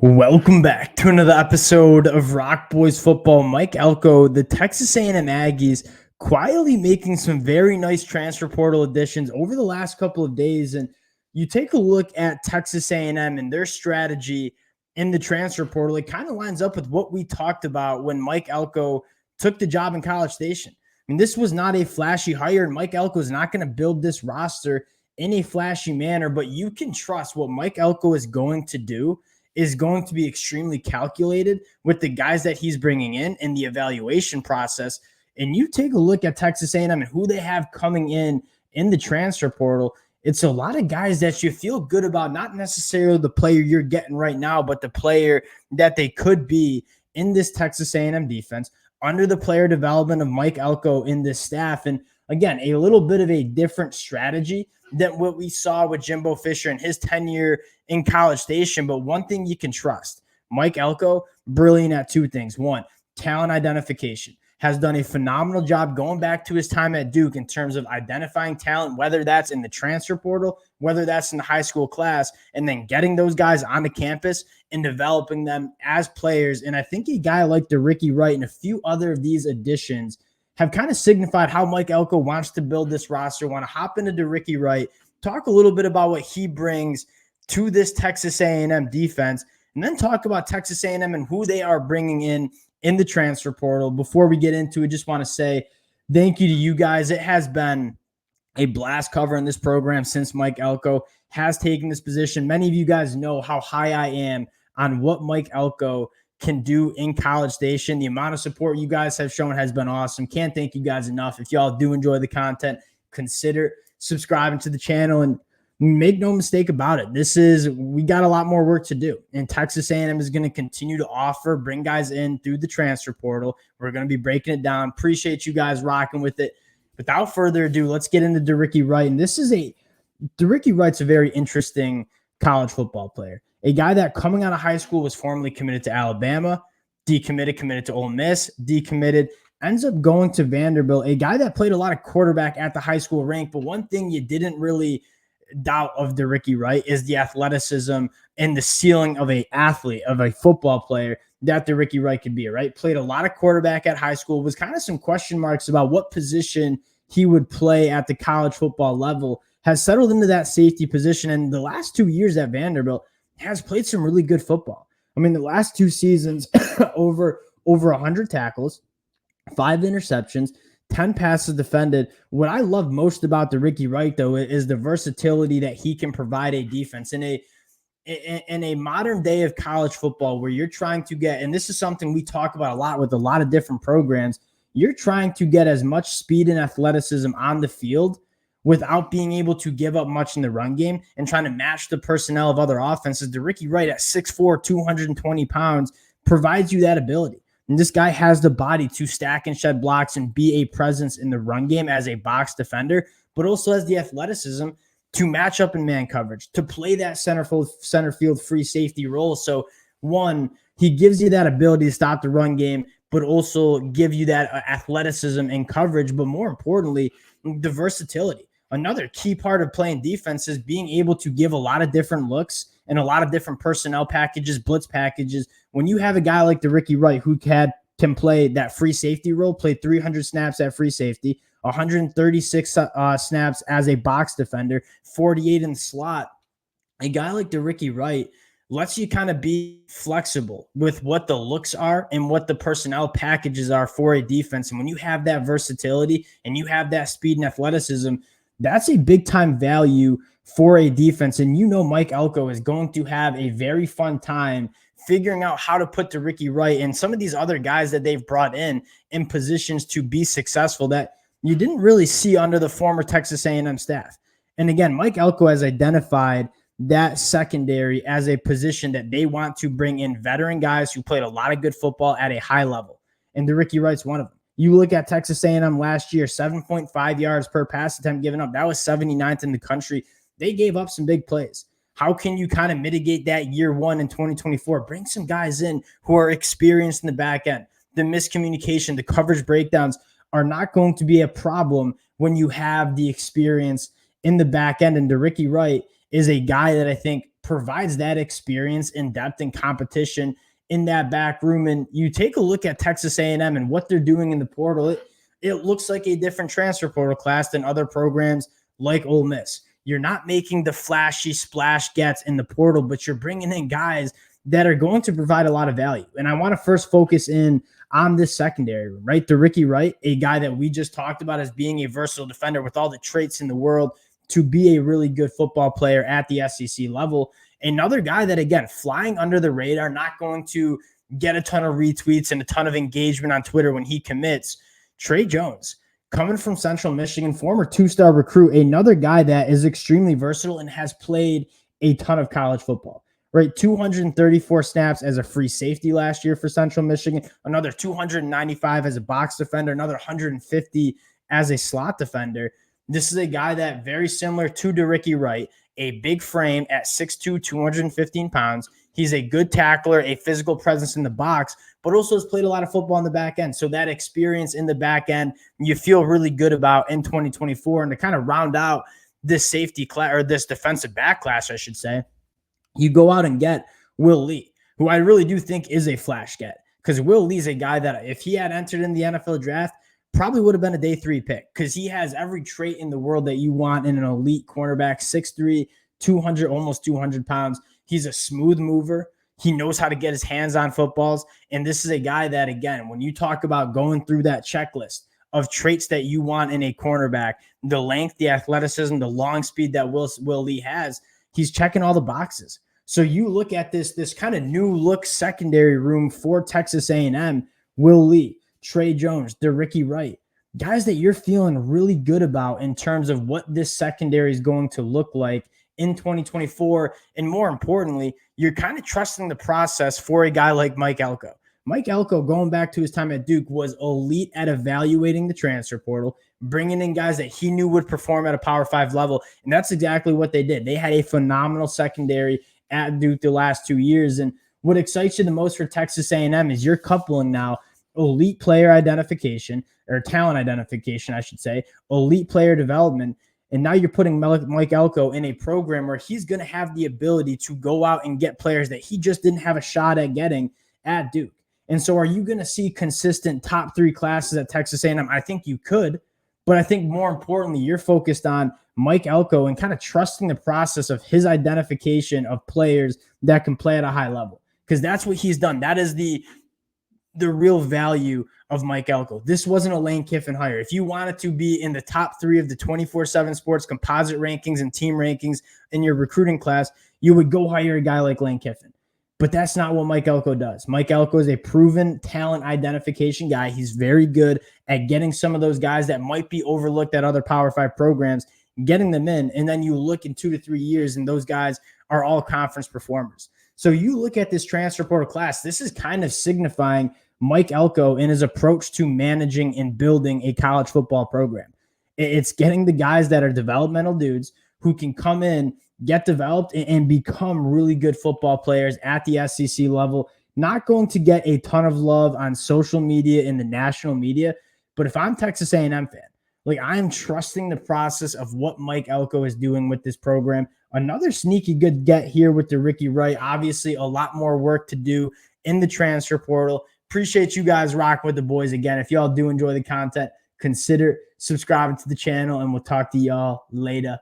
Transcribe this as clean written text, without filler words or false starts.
Welcome back to another episode of Rock Boys Football. Mike Elko, the Texas A&M Aggies, quietly making some very nice transfer portal additions over the last couple of days. And you take a look at Texas A&M and their strategy in the transfer portal, it kind of lines up with what we talked about when Mike Elko took the job in College Station. I mean, this was not a flashy hire, and Mike Elko is not going to build this roster in a flashy manner, but you can trust what Mike Elko is going to do is going to be extremely calculated with the guys that he's bringing in the evaluation process. And you take a look at Texas A&M and who they have coming in the transfer portal. It's a lot of guys that you feel good about, not necessarily the player you're getting right now, but the player that they could be in this Texas A&M defense under the player development of Mike Elko in this staff. And again, a little bit of a different strategy than what we saw with Jimbo Fisher and his tenure in College Station. But one thing you can trust, Mike Elko, brilliant at two things. One, talent identification. Has done a phenomenal job going back to his time at Duke in terms of identifying talent, whether that's in the transfer portal, whether that's in the high school class, and then getting those guys onto campus and developing them as players. And I think a guy like Ricky Wright and a few other of these additions have kind of signified how Mike Elko wants to build this roster. Want to hop into Ricky Wright, talk a little bit about what he brings to this Texas A&M defense, and then talk about Texas A&M and who they are bringing in the transfer portal. Before we get into it, just want to say thank you to you guys. It has been a blast covering this program since Mike Elko has taken this position. Many of you guys know how high I am on what Mike Elko can do in College Station. The amount of support you guys have shown has been awesome. Can't thank you guys enough. If y'all do enjoy the content, consider subscribing to the channel, and make no mistake about it. We got a lot more work to do, and Texas A&M is going to continue to bring guys in through the transfer portal. We're going to be breaking it down. Appreciate you guys rocking with it. Without further ado, let's get into Ricky Wright. And Ricky Wright's a very interesting college football player. A guy that coming out of high school was formerly committed to Alabama, committed to Ole Miss, decommitted, ends up going to Vanderbilt. A guy that played a lot of quarterback at the high school rank, but one thing you didn't really doubt of Ricky Wright is the athleticism and the ceiling of a football player that Ricky Wright could be, right? Played a lot of quarterback at high school, was kind of some question marks about what position he would play at the college football level, has settled into that safety position. And the last 2 years at Vanderbilt has played some really good football. I mean, the last 2 seasons, over 100 tackles, 5 interceptions, 10 passes defended. What I love most about Ricky Wright, though, is the versatility that he can provide a defense in a modern day of college football where you're trying to get, and this is something we talk about a lot with a lot of different programs, you're trying to get as much speed and athleticism on the field without being able to give up much in the run game and trying to match the personnel of other offenses. Ricky Wright at 6'4", 220 pounds provides you that ability. And this guy has the body to stack and shed blocks and be a presence in the run game as a box defender, but also has the athleticism to match up in man coverage, to play that center field free safety role. So one, he gives you that ability to stop the run game, but also give you that athleticism and coverage, but more importantly, the versatility. Another key part of playing defense is being able to give a lot of different looks and a lot of different personnel packages, blitz packages. When you have a guy like Ricky Wright who can play that free safety role, played 300 snaps at free safety, 136 snaps as a box defender, 48 in the slot, a guy like Ricky Wright lets you kind of be flexible with what the looks are and what the personnel packages are for a defense. And when you have that versatility and you have that speed and athleticism, that's a big-time value for a defense. And Mike Elko is going to have a very fun time figuring out how to put Ricky Wright and some of these other guys that they've brought in positions to be successful that you didn't really see under the former Texas A&M staff. And again, Mike Elko has identified that secondary as a position that they want to bring in veteran guys who played a lot of good football at a high level. And Ricky Wright's one of them. You look at Texas A&M last year, 7.5 yards per pass attempt given up. That was 79th in the country. They gave up some big plays. How can you kind of mitigate that year one in 2024? Bring some guys in who are experienced in the back end. The miscommunication, the coverage breakdowns are not going to be a problem when you have the experience in the back end. And Ricky Wright is a guy that I think provides that experience and depth and competition in that back room. And you take a look at Texas A&M and what they're doing in the portal. It looks like a different transfer portal class than other programs like Ole Miss. You're not making the flashy splash gets in the portal, but you're bringing in guys that are going to provide a lot of value. And I want to first focus in on this secondary room, right? The Ricky Wright, a guy that we just talked about as being a versatile defender with all the traits in the world to be a really good football player at the SEC level. Another guy that, again, flying under the radar, not going to get a ton of retweets and a ton of engagement on Twitter when he commits. Trey Jones, coming from Central Michigan, former two-star recruit, another guy that is extremely versatile and has played a ton of college football, right? 234 snaps as a free safety last year for Central Michigan, another 295 as a box defender, another 150 as a slot defender. This is a guy that very similar to Ricky Wright, a big frame at 6'2", 215 pounds. He's a good tackler, a physical presence in the box, but also has played a lot of football in the back end. So that experience in the back end, you feel really good about in 2024. And to kind of round out this safety class, or this defensive back class, I should say, you go out and get Will Lee, who I really do think is a flash get, because Will Lee's a guy that if he had entered in the NFL draft, probably would have been a day 3 pick, because he has every trait in the world that you want in an elite cornerback. 6'3", 200, almost 200 pounds. He's a smooth mover. He knows how to get his hands on footballs. And this is a guy that, again, when you talk about going through that checklist of traits that you want in a cornerback, the length, the athleticism, the long speed that Will Lee has, he's checking all the boxes. So you look at this kind of new look secondary room for Texas A&M, Will Lee, Trey Jones, Ricky Wright, guys that you're feeling really good about in terms of what this secondary is going to look like in 2024. And more importantly, you're kind of trusting the process for a guy like Mike Elko. Mike Elko, going back to his time at Duke, was elite at evaluating the transfer portal, bringing in guys that he knew would perform at a Power 5 level. And that's exactly what they did. They had a phenomenal secondary at Duke the last 2 years. And what excites you the most for Texas A&M is you're coupling now elite player identification, or talent identification, I should say, elite player development. And now you're putting Mike Elko in a program where he's going to have the ability to go out and get players that he just didn't have a shot at getting at Duke. And so are you going to see consistent top 3 classes at Texas A&M? I think you could, but I think more importantly, you're focused on Mike Elko and kind of trusting the process of his identification of players that can play at a high level, because that's what he's done. That is the real value of Mike Elko. This wasn't a Lane Kiffin hire. If you wanted to be in the top 3 of the 24/7 Sports composite rankings and team rankings in your recruiting class, you would go hire a guy like Lane Kiffin. But that's not what Mike Elko does. Mike Elko is a proven talent identification guy. He's very good at getting some of those guys that might be overlooked at other Power 5 programs, getting them in, and then you look in 2 to 3 years, and those guys are all conference performers. So you look at this transfer portal class, this is kind of signifying Mike Elko in his approach to managing and building a college football program. It's getting the guys that are developmental dudes who can come in, get developed, and become really good football players at the SEC level. Not going to get a ton of love on social media and the national media, but if I'm Texas A&M fan, like, I'm trusting the process of what Mike Elko is doing with this program. Another sneaky good get here with Ricky Wright. Obviously, a lot more work to do in the transfer portal. Appreciate you guys rocking with the boys again. If y'all do enjoy the content, consider subscribing to the channel, and we'll talk to y'all later.